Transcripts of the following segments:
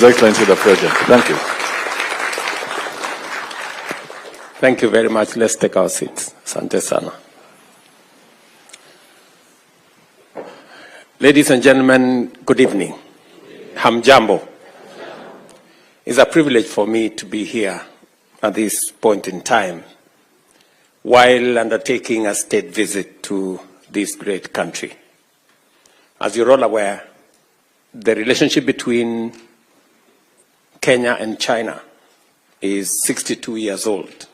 His Excellency the President. Thank you. Thank you very much. Let's take our seats. Asante sana. Ladies and gentlemen, good evening. Hamjambo. It's a privilege for me to be here at this point in time while undertaking a state visit to this great country. As you're all aware, the relationship between Kenya and China is 62 years old.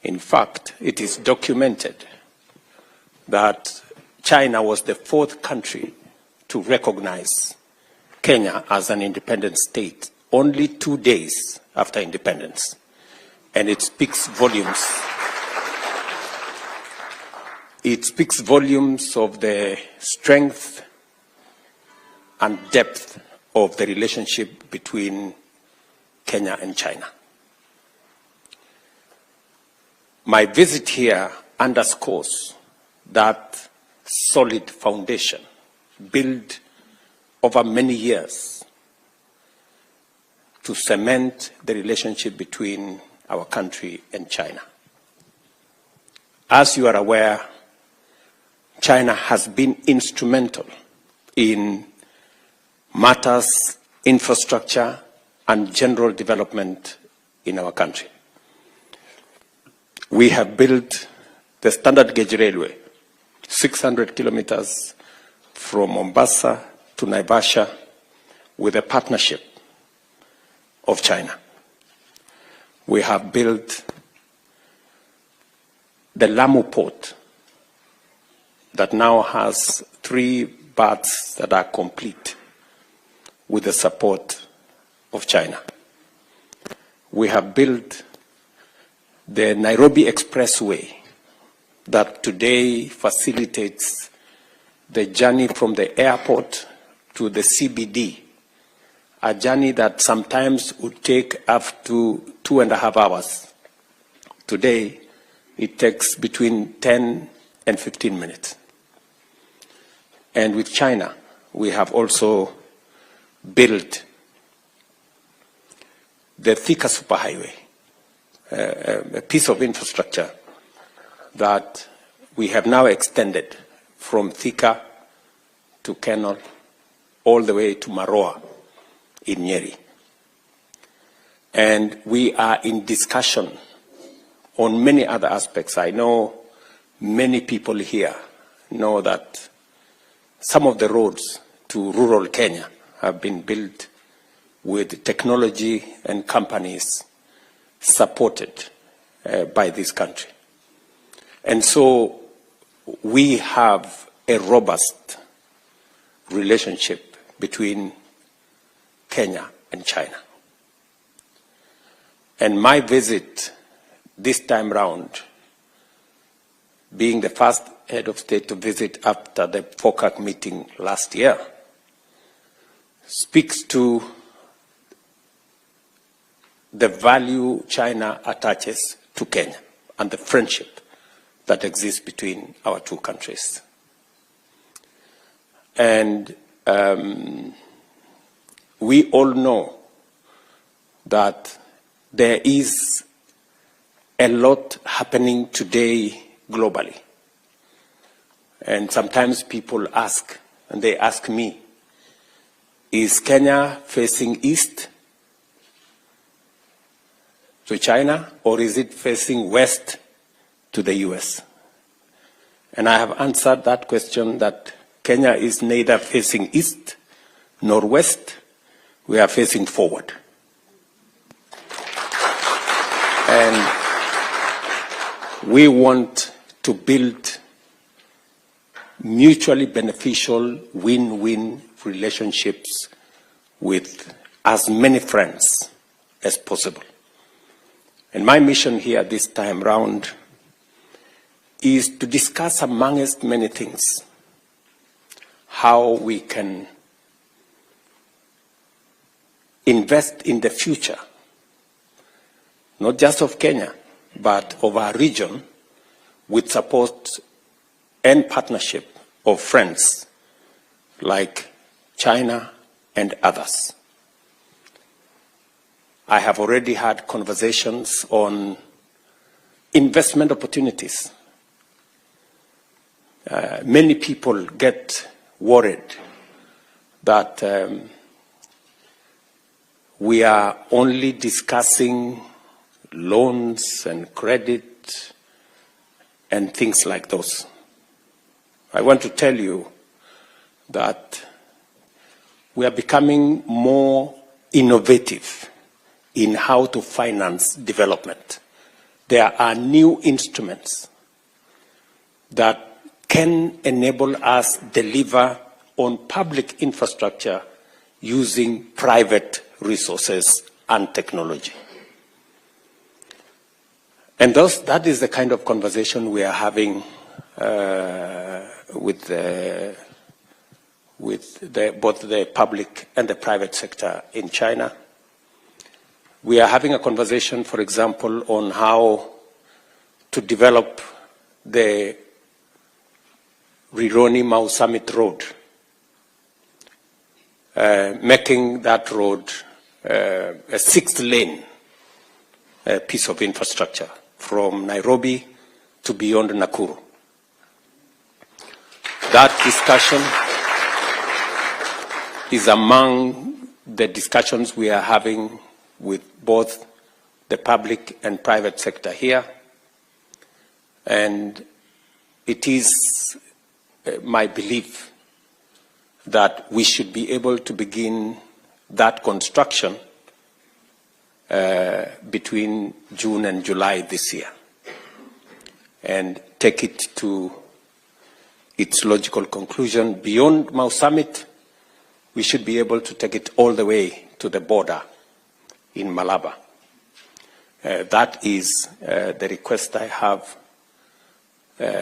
In fact, it is documented that China was the fourth country to recognize Kenya as an independent state only 2 days after independence. And it speaks volumes. It speaks volumes of the strength and depth of the relationship between Kenya and China. My visit here underscores that solid foundation built over many years to cement the relationship between our country and China. As you are aware, China has been instrumental in matters, infrastructure, and general development in our country. We have built the standard gauge railway, 600 kilometers from Mombasa to Naivasha, with a partnership of China. We have built the Lamu port that now has 3 berths that are complete with the support of China. We have built the Nairobi Expressway that today facilitates the journey from the airport to the CBD, a journey that sometimes would take up to 2.5 hours. Today, it takes between 10 and 15 minutes. And with China, we have also built the Thika superhighway, a piece of infrastructure that we have now extended from Thika to Kenol all the way to Maroa in Nyeri. And we are in discussion on many other aspects. I know many people here know that some of the roads to rural Kenya have been built with technology and companies supported by this country. And so we have a robust relationship between Kenya and China. And my visit this time round, being the first head of state to visit after the FOCAC meeting last year, speaks to the value China attaches to Kenya and the friendship that exists between our two countries. And we all know that there is a lot happening today globally. And sometimes people ask, and they ask me, is Kenya facing east to China, or is it facing west to the US? And I have answered that question that Kenya is neither facing east nor west. We are facing forward. And we want to build mutually beneficial win-win relationships with as many friends as possible. And my mission here this time round is to discuss, amongst many things, how we can invest in the future, not just of Kenya, but of our region, with support and partnership of friends like China and others. I have already had conversations on investment opportunities. Many people get worried that we are only discussing loans and credit and things like those. I want to tell you that we are becoming more innovative in how to finance development. There are new instruments that can enable us deliver on public infrastructure using private resources and technology. And thus, that is the kind of conversation we are having with both the public and the private sector in China. We are having a conversation, for example, on how to develop the Rironi-Mau Summit Road, making that road a 6-lane piece of infrastructure from Nairobi to beyond Nakuru. That discussion is among the discussions we are having with both the public and private sector here. And it is my belief that we should be able to begin that construction between June and July this year and take it to its logical conclusion. Beyond Mau Summit, we should be able to take it all the way to the border in Malaba. That is the request I have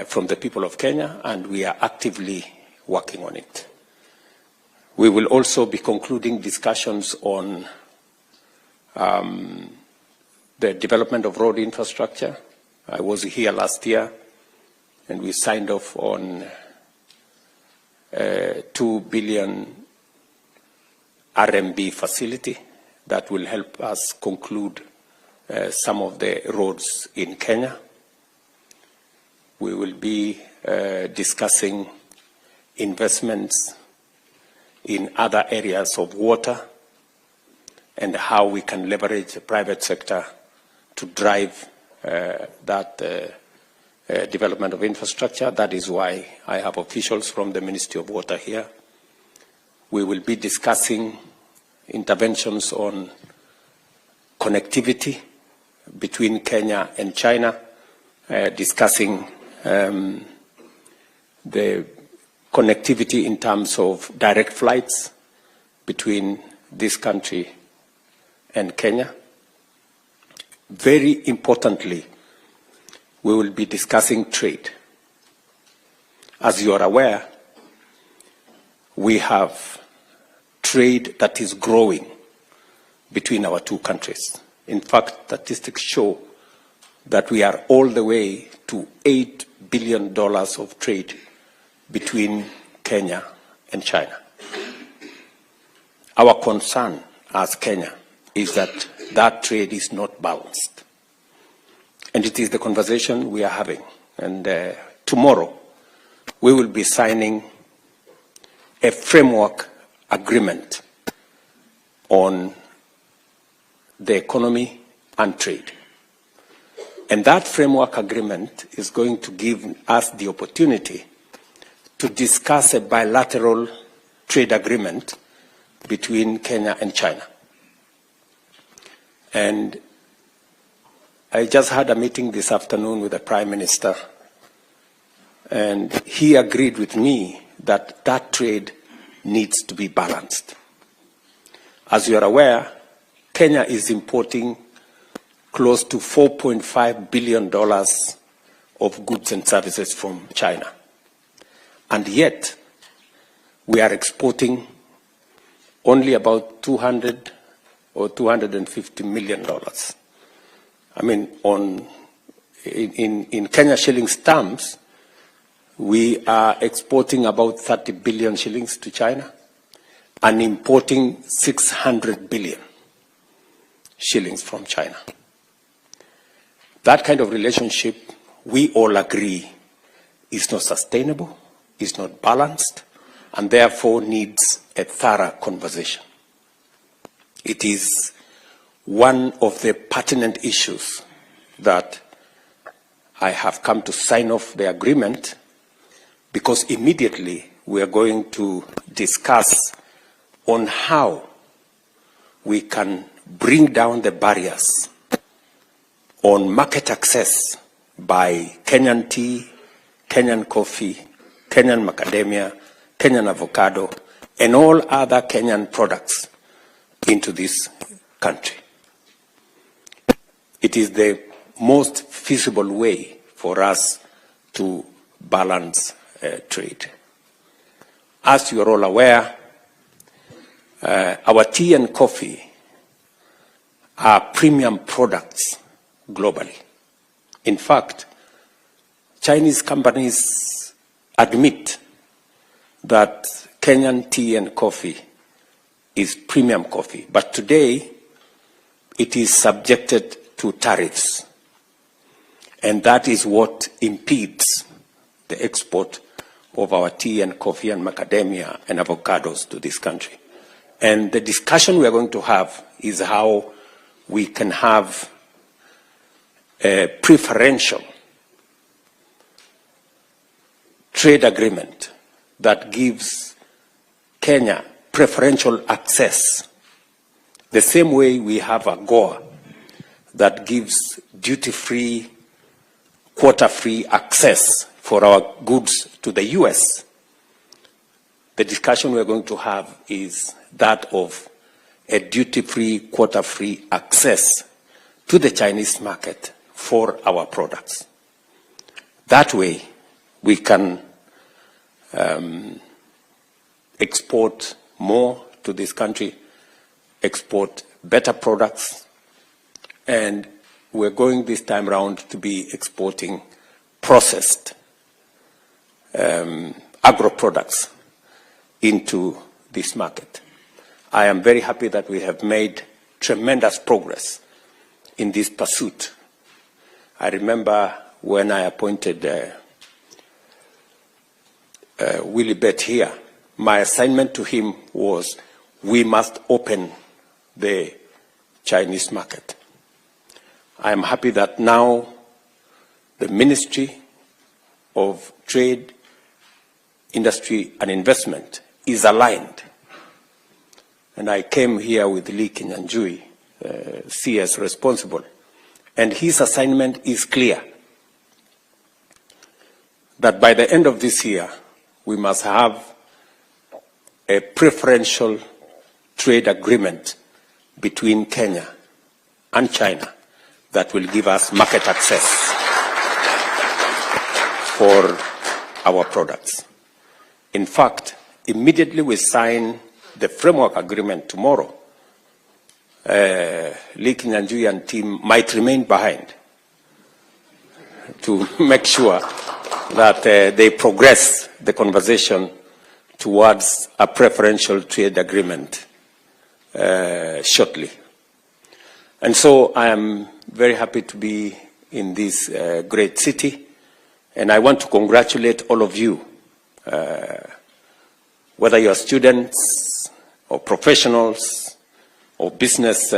from the people of Kenya, and we are actively working on it. We will also be concluding discussions on the development of road infrastructure. I was here last year, and we signed off on 2 billion RMB facility that will help us conclude some of the roads in Kenya. We will be discussing investments in other areas of water and how we can leverage the private sector to drive that development of infrastructure. That is why I have officials from the Ministry of Water here. We will be discussing interventions on connectivity between Kenya and China, discussing the connectivity in terms of direct flights between this country and Kenya. Very importantly, we will be discussing trade. As you are aware, we have trade that is growing between our two countries. In fact, statistics show that we are all the way to $8 billion of trade between Kenya and China. Our concern as Kenya is that that trade is not balanced. And it is the conversation we are having. And tomorrow, we will be signing a framework agreement on the economy and trade. And that framework agreement is going to give us the opportunity to discuss a bilateral trade agreement between Kenya and China. And I just had a meeting this afternoon with the Prime Minister, and he agreed with me that that trade needs to be balanced. As you are aware, Kenya is importing close to $4.5 billion of goods and services from China. And yet, we are exporting only about $200 or $250 million. I mean, in Kenya shillings terms, we are exporting about 30 billion shillings to China and importing 600 billion shillings from China. That kind of relationship, we all agree, is not sustainable, is not balanced, and therefore needs a thorough conversation. It is one of the pertinent issues that I have come to sign off the agreement, because immediately we are going to discuss on how we can bring down the barriers on market access by Kenyan tea, Kenyan coffee, Kenyan macadamia, Kenyan avocado, and all other Kenyan products into this country. It is the most feasible way for us to balance trade. As you are all aware, our tea and coffee are premium products globally. In fact, Chinese companies admit that Kenyan tea and coffee is premium coffee, but today it is subjected to tariffs, and that is what impedes the export of our tea and coffee and macadamia and avocados to this country. And the discussion we are going to have is how we can have a preferential trade agreement that gives Kenya preferential access, the same way we have a AGOA that gives duty-free, quota-free access for our goods to the US. The discussion we're going to have is that of a duty-free, quota-free access to the Chinese market for our products. That way, we can export more to this country, export better products, and we're going this time around to be exporting processed agro-products into this market. I am very happy that we have made tremendous progress in this pursuit. I remember when I appointed Willie Bett here, my assignment to him was we must open the Chinese market. I am happy that now the Ministry of Trade, Industry and Investment is aligned. And I came here with Lee Kinyanjui, CS responsible, and his assignment is clear, that by the end of this year, we must have a preferential trade agreement between Kenya and China that will give us market access for our products. In fact, immediately we sign the framework agreement tomorrow, Lee Kinyanjui and team might remain behind to make sure that they progress the conversation towards a preferential trade agreement shortly. And so I am very happy to be in this great city, and I want to congratulate all of you, whether you are students or professionals or business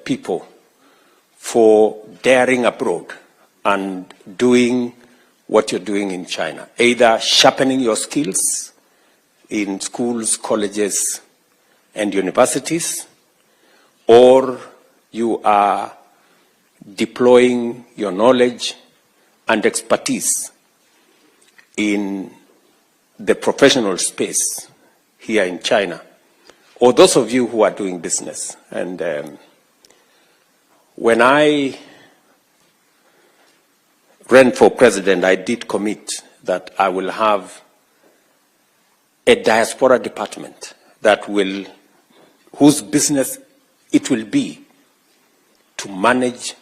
people, for daring abroad and doing what you're doing in China, either sharpening your skills in schools, colleges, and universities, or you are deploying your knowledge and expertise in the professional space here in China, or those of you who are doing business. And when I ran for president, I did commit that I will have a diaspora department that will, whose business it will be to manage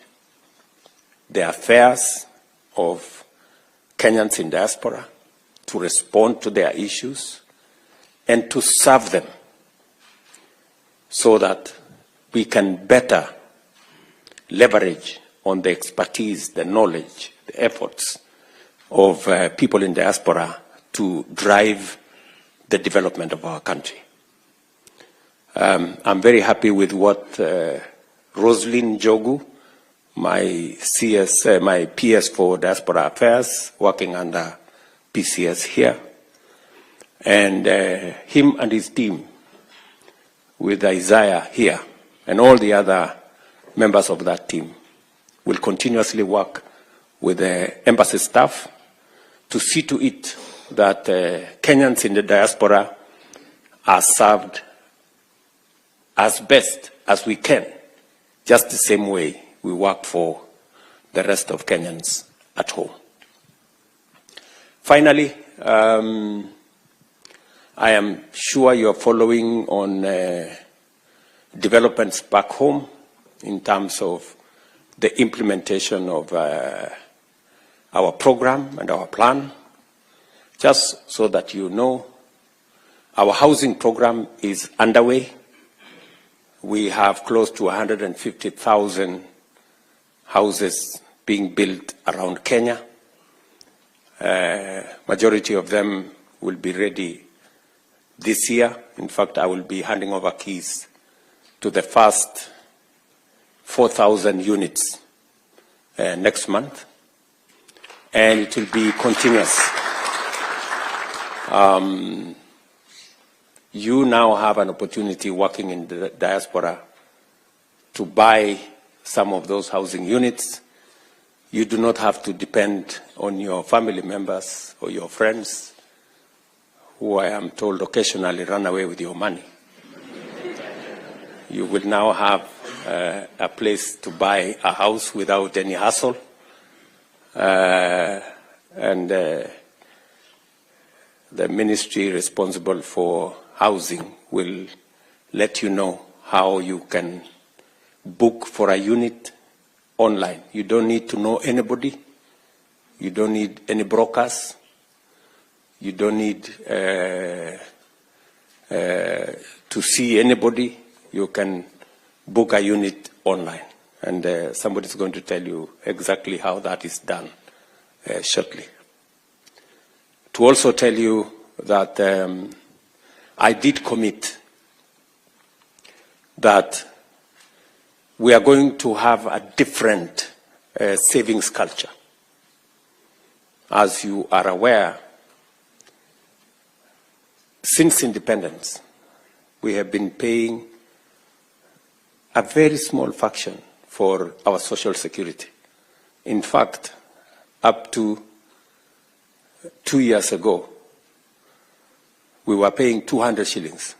the affairs of Kenyans in diaspora, to respond to their issues, and to serve them so that we can better leverage on the expertise, the knowledge, the efforts of people in diaspora to drive the development of our country. I'm very happy with what Roslyn Jogu, my PS for Diaspora Affairs, working under PCS here, and him and his team with Isaiah here, and all the other members of that team will continuously work with the embassy staff to see to it that Kenyans in the diaspora are served as best as we can, just the same way we work for the rest of Kenyans at home. Finally, I am sure you are following on developments back home in terms of the implementation of our program and our plan. Just so that you know, our housing program is underway. We have close to 150,000 houses being built around Kenya. Majority of them will be ready this year. In fact, I will be handing over keys to the first 4,000 units next month, and it will be continuous. You now have an opportunity working in the diaspora to buy some of those housing units. You do not have to depend on your family members or your friends, who I am told occasionally run away with your money. You will now have a place to buy a house without any hassle. And the ministry responsible for housing will let you know how you can book for a unit online. You don't need to know anybody. You don't need any brokers. You don't need to see anybody. You can book a unit online. And somebody's going to tell you exactly how that is done shortly. To also tell you that I did commit that we are going to have a different savings culture. As you are aware, since independence, we have been paying a very small fraction for our social security. In fact, up to 2 years ago, we were paying 200 shillings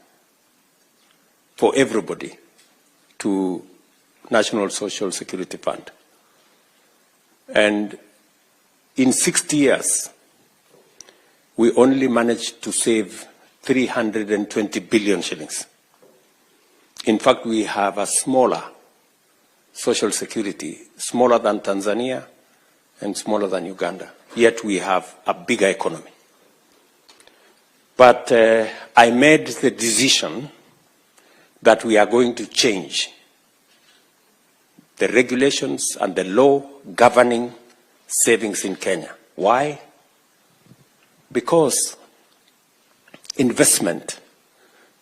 for everybody to National Social Security Fund. And in 60 years, we only managed to save 320 billion shillings. In fact, we have a smaller social security, smaller than Tanzania and smaller than Uganda. Yet we have a bigger economy. But I made the decision that we are going to change the regulations and the law governing savings in Kenya. Why? Because investment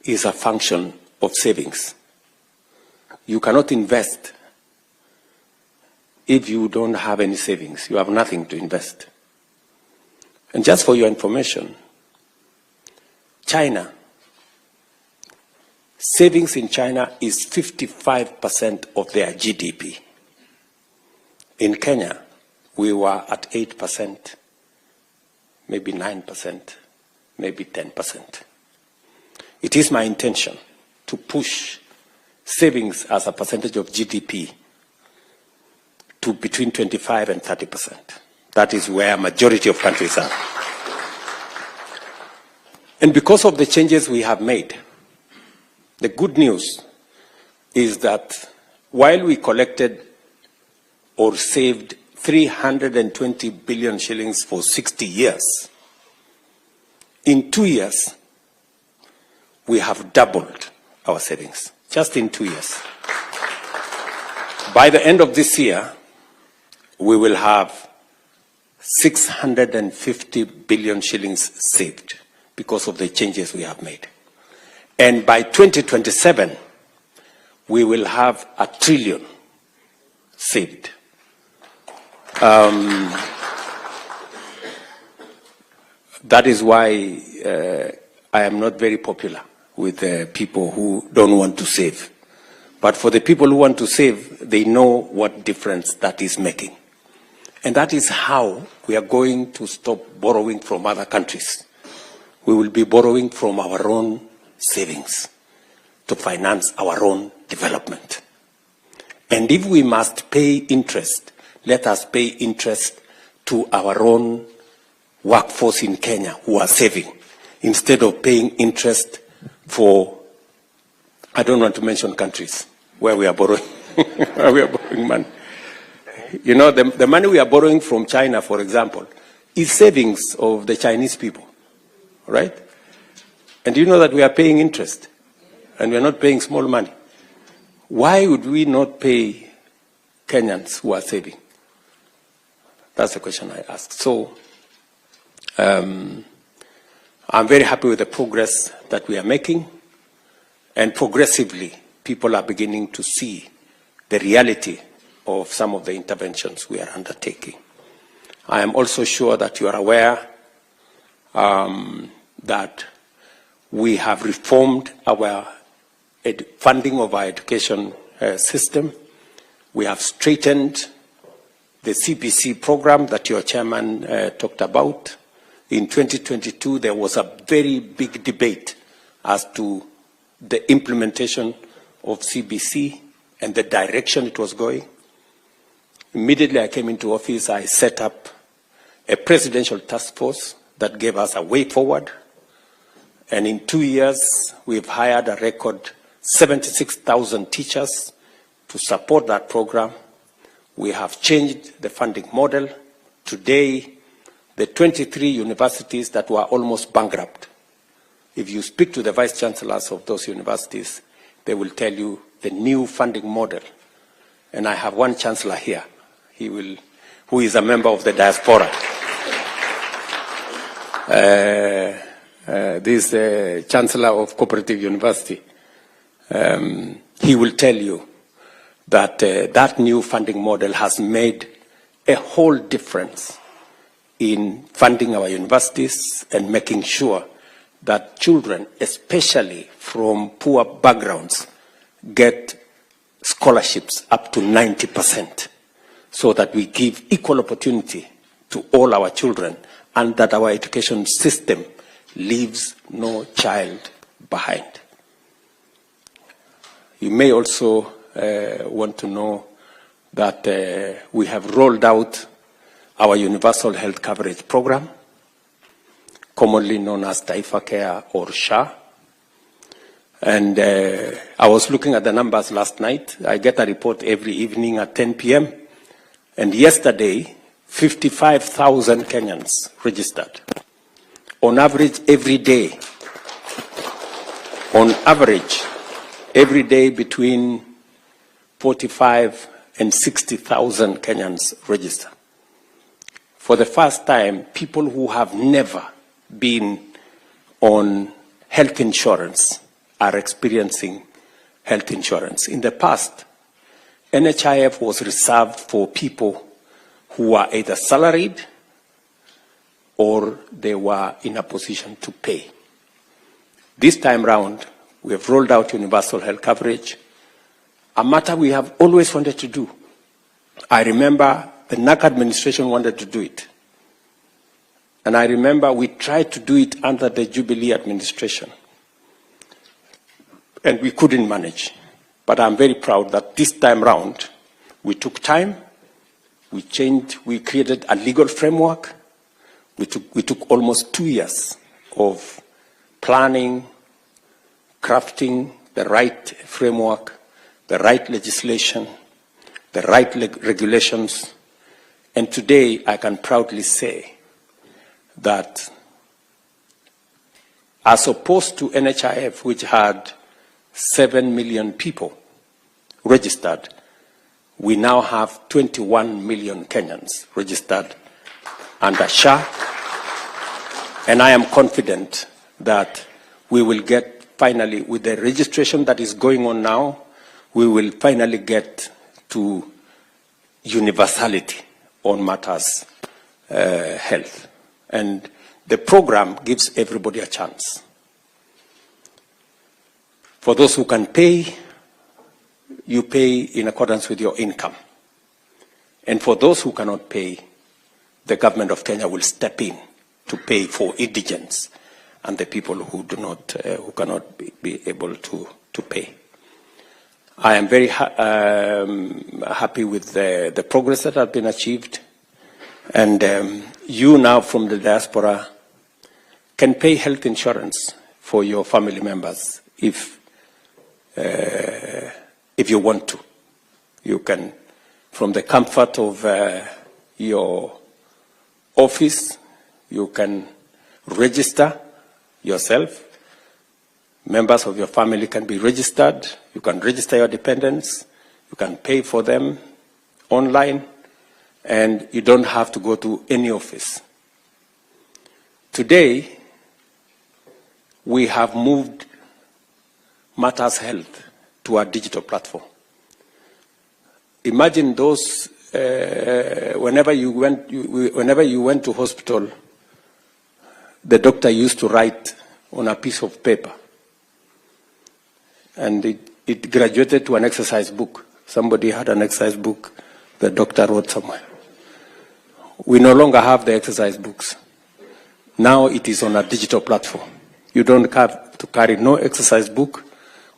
is a function of savings. You cannot invest if you don't have any savings. You have nothing to invest. And just for your information, China, savings in China is 55% of their GDP. In Kenya, we were at 8%, maybe 9%, maybe 10%. It is my intention to push savings as a percentage of GDP to between 25 and 30%. That is where a majority of countries are. And because of the changes we have made, the good news is that while we collected or saved 320 billion shillings for 60 years, in 2 years, we have doubled our savings, just in 2 years. By the end of this year, we will have 650 billion shillings saved because of the changes we have made. And by 2027, we will have 1 trillion saved. That is why I am not very popular with people who don't want to save. But for the people who want to save, they know what difference that is making. And that is how we are going to stop borrowing from other countries. We will be borrowing from our own savings to finance our own development. And if we must pay interest, let us pay interest to our own workforce in Kenya who are saving, instead of paying interest for, I don't want to mention countries where we are borrowing, where we are borrowing money. You know, the money we are borrowing from China, for example, is savings of the Chinese people, right? And you know that we are paying interest, and we are not paying small money. Why would we not pay Kenyans who are saving? That's the question I ask. So, I'm very happy with the progress that we are making, and progressively, people are beginning to see the reality of some of the interventions we are undertaking. I am also sure that you are aware that we have reformed our funding of our education system. We have straightened the CBC program that your chairman talked about. In 2022, there was a very big debate as to the implementation of CBC and the direction it was going. Immediately I came into office, I set up a presidential task force that gave us a way forward. And in 2 years, we've hired a record 76,000 teachers to support that program. We have changed the funding model. Today, the 23 universities that were almost bankrupt, if you speak to the vice chancellors of those universities, they will tell you the new funding model. And I have one chancellor here, who is a member of the Diaspora. This Chancellor of Cooperative University. He will tell you that that new funding model has made a whole difference in funding our universities and making sure that children, especially from poor backgrounds, get scholarships up to 90%, so that we give equal opportunity to all our children and that our education system leaves no child behind. You may also want to know that we have rolled out our universal health coverage program, commonly known as Taifa Care or SHA. And I was looking at the numbers last night. I get a report every evening at 10 p.m. And yesterday, 55,000 Kenyans registered. On average, every day, between 45 and 60,000 Kenyans register. For the first time, people who have never been on health insurance are experiencing health insurance. In the past, NHIF was reserved for people who are either salaried or they were in a position to pay. This time round, we have rolled out universal health coverage, a matter we have always wanted to do. I remember the NAC administration wanted to do it. And I remember we tried to do it under the Jubilee administration. And we couldn't manage. But I'm very proud that this time round, we took time, we created a legal framework. We took almost 2 years of planning, crafting the right framework, the right legislation, the right regulations. And today, I can proudly say that as opposed to NHIF, which had 7 million people registered, we now have 21 million Kenyans registered under SHA, and I am confident that we will get finally, with the registration that is going on now, we will finally get to universality on matters health. And the program gives everybody a chance. For those who can pay, you pay in accordance with your income. And for those who cannot pay, the government of Kenya will step in to pay for indigents and the people who do not, who cannot be able to pay. I am very happy with the progress that has been achieved, and you now from the diaspora can pay health insurance for your family members if you want to. You can, from the comfort of your office, you can register yourself. Members of your family can be registered. You can register your dependents. You can pay for them online, and you don't have to go to any office. Today, we have moved Matters Health to a digital platform. Imagine those, whenever you went to hospital, the doctor used to write on a piece of paper, and it graduated to an exercise book. Somebody had an exercise book the doctor wrote somewhere. We no longer have the exercise books. Now it is on a digital platform. You don't have to carry no exercise book.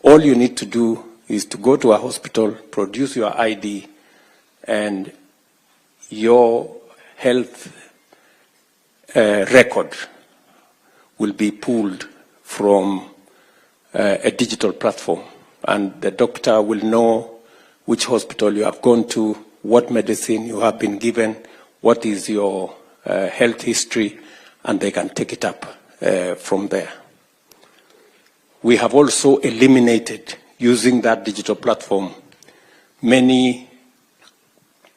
All you need to do is to go to a hospital, produce your ID, and your health record will be pulled from a digital platform, and the doctor will know which hospital you have gone to, what medicine you have been given, what is your health history, and they can take it up from there. We have also eliminated, using that digital platform, many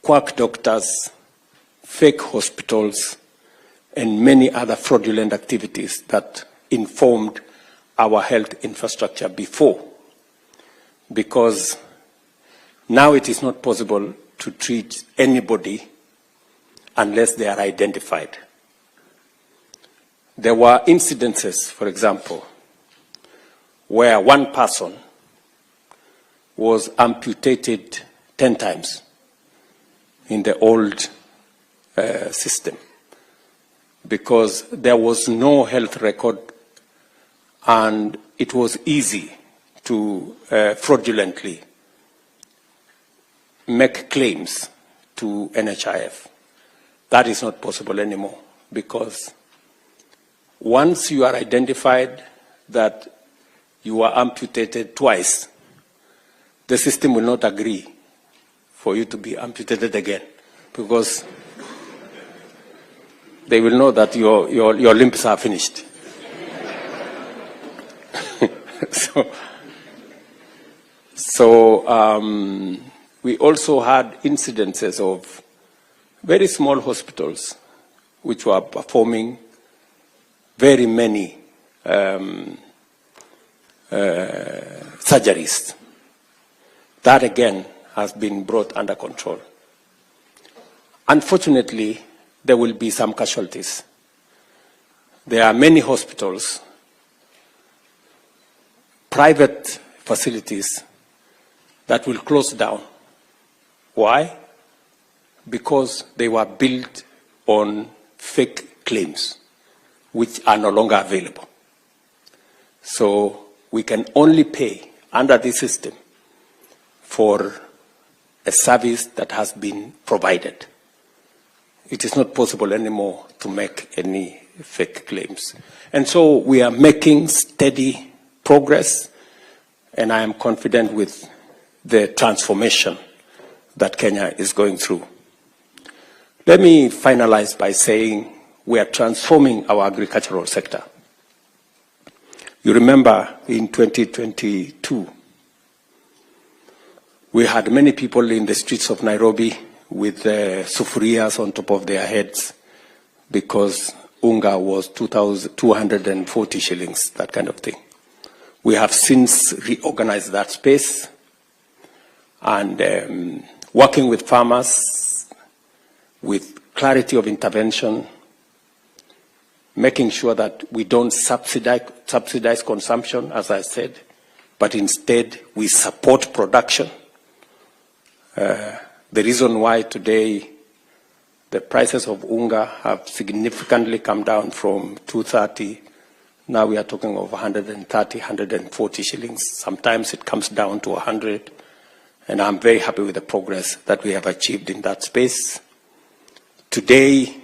quack doctors, fake hospitals, and many other fraudulent activities that informed our health infrastructure before. Because now it is not possible to treat anybody unless they are identified. There were incidences, for example, where one person was amputated 10 times in the old system because there was no health record, and it was easy to fraudulently make claims to NHIF. That is not possible anymore, because once you are identified that you are amputated twice, the system will not agree for you to be amputated again, because they will know that your limbs are finished. So we also had incidences of very small hospitals which were performing very many surgeries. That again has been brought under control. Unfortunately, there will be some casualties. There are many hospitals, private facilities, that will close down. Why? Because they were built on fake claims, which are no longer available. So we can only pay under this system for a service that has been provided. It is not possible anymore to make any fake claims. And so we are making steady progress, and I am confident with the transformation that Kenya is going through. Let me finalize by saying we are transforming our agricultural sector. You remember in 2022, We had many people in the streets of Nairobi with sufurias on top of their heads because unga was 240 shillings, that kind of thing. We have since reorganized that space and working with farmers with clarity of intervention, making sure that we don't subsidize consumption, as I said, but instead we support production. The reason why today the prices of unga have significantly come down from 230, now we are talking of 130, 140 shillings. Sometimes it comes down to 100, and I'm very happy with the progress that we have achieved in that space. Today,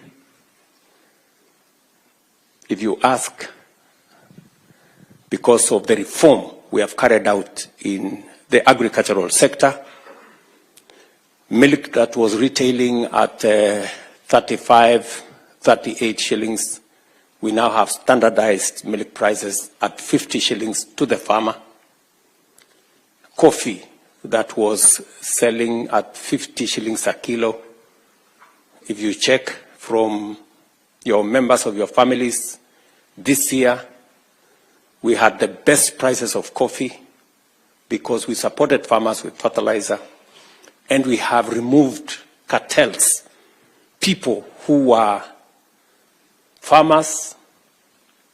if you ask, because of the reform we have carried out in the agricultural sector, milk that was retailing at 35, 38 shillings, we now have standardized milk prices at 50 shillings to the farmer. Coffee that was selling at 50 shillings a kilo, if you check from your members of your families, this year we had the best prices of coffee because we supported farmers with fertilizer, and we have removed cartels, people who were farmers,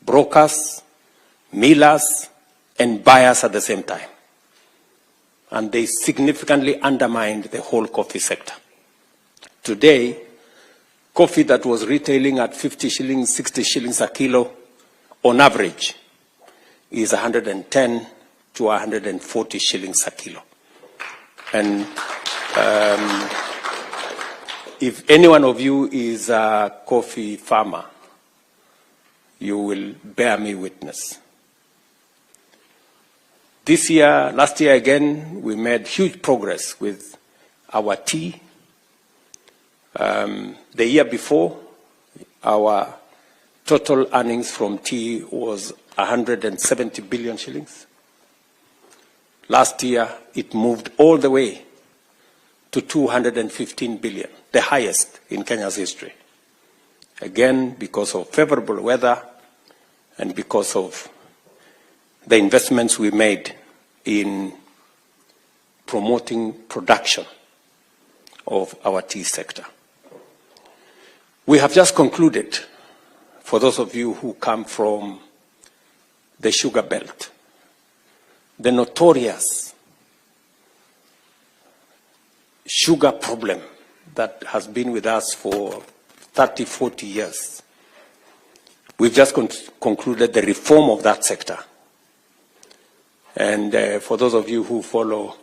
brokers, millers, and buyers at the same time. And they significantly undermined the whole coffee sector. Today, coffee that was retailing at 50 shillings, 60 shillings a kilo, on average, is 110 to 140 shillings a kilo. And if any one of you is a coffee farmer, you will bear me witness. This year, last year again, we made huge progress with our tea. The year before, our total earnings from tea was 170 billion shillings. Last year, it moved all the way to 215 billion, the highest in Kenya's history. Again, because of favorable weather and because of the investments we made in promoting production of our tea sector. We have just concluded, for those of you who come from the sugar belt, the notorious sugar problem that has been with us for 30, 40 years. We've just concluded the reform of that sector. And for those of you who follow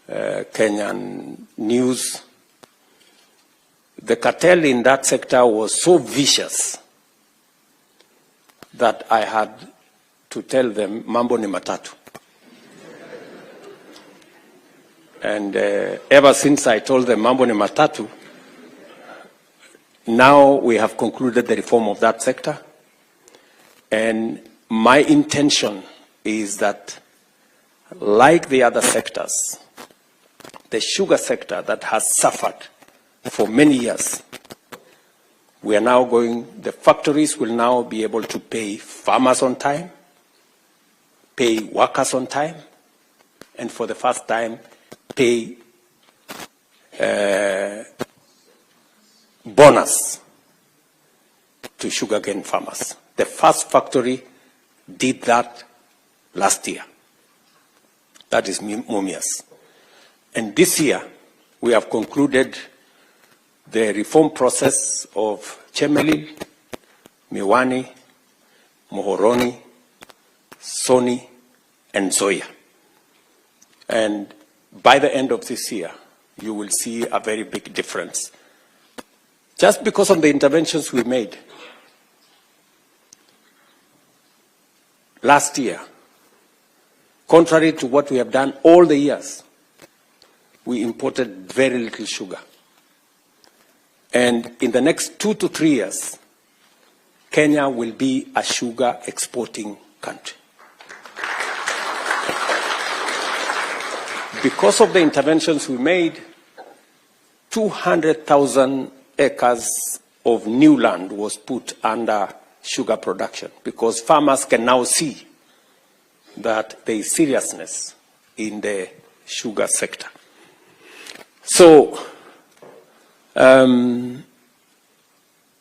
Kenyan news, the cartel in that sector was so vicious that I had to tell them, mambo ni matatu. And ever since I told them mambo ni matatu, now we have concluded the reform of that sector. And my intention is that, like the other sectors, the sugar sector that has suffered for many years, we are now the factories will now be able to pay farmers on time, pay workers on time, and for the first time, pay bonus to sugarcane farmers. The first factory did that last year. That is Mumias. And this year, we have concluded the reform process of Chemelil, Miwani, Mohoroni, Soni, and Zoya. And by the end of this year, you will see a very big difference. Just because of the interventions we made. Last year, contrary to what we have done all the years, we imported very little sugar. And in the next 2 to 3 years, Kenya will be a sugar exporting country. Because of the interventions we made, 200,000 acres of new land was put under sugar production, because farmers can now see that there is seriousness in the sugar sector. So,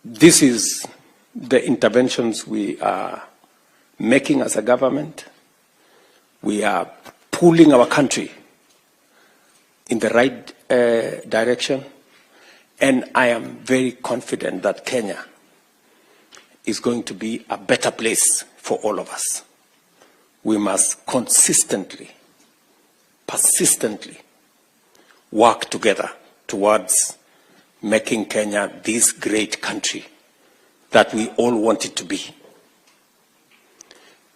this is the interventions we are making as a government. We are pulling our country in the right direction, and I am very confident that Kenya is going to be a better place for all of us. We must consistently, persistently work together towards making Kenya this great country that we all want it to be.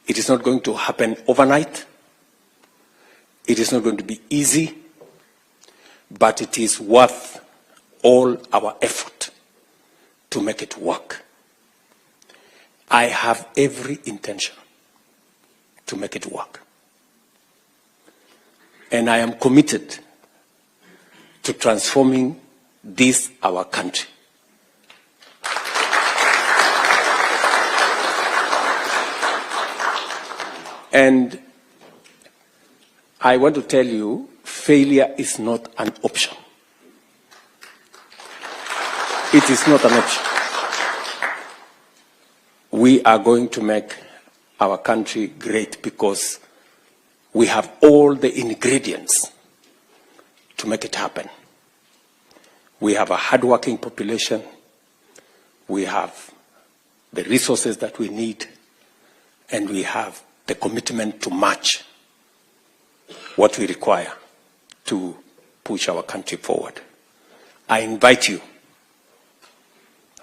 It is not going to happen overnight. It is not going to be easy, but it is worth all our effort to make it work. I have every intention to make it work. And I am committed to transforming this, our country. And I want to tell you, failure is not an option. It is not an option. We are going to make our country great because we have all the ingredients to make it happen. We have a hardworking population. We have the resources that we need, and we have the commitment to match what we require to push our country forward. I invite you,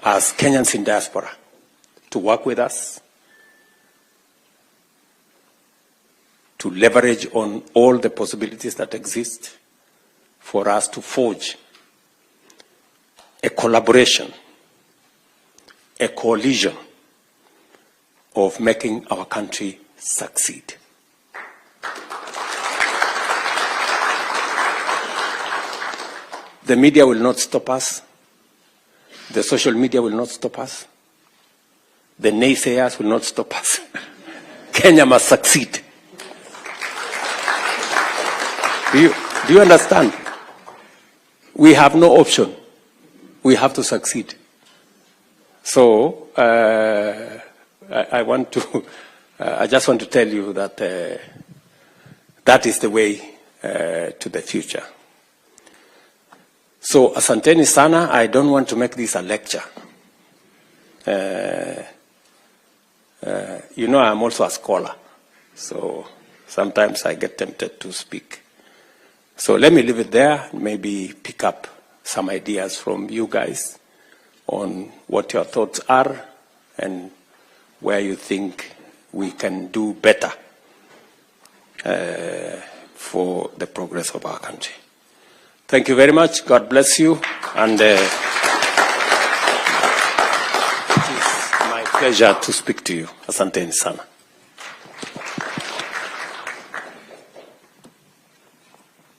as Kenyans in diaspora, to work with us, to leverage on all the possibilities that exist for us to forge a collaboration, a coalition of making our country succeed. The media will not stop us. The social media will not stop us. The naysayers will not stop us. Kenya must succeed. Do you understand? We have no option. We have to succeed. So I just want to tell you that that is the way to the future. So asanteni sana. I don't want to make this a lecture. You know, I'm also a scholar, so sometimes I get tempted to speak. So let me leave it there, maybe pick up some ideas from you guys on what your thoughts are and where you think we can do better for the progress of our country. Thank you very much. God bless you. And it is my pleasure to speak to you. Asanteni sana.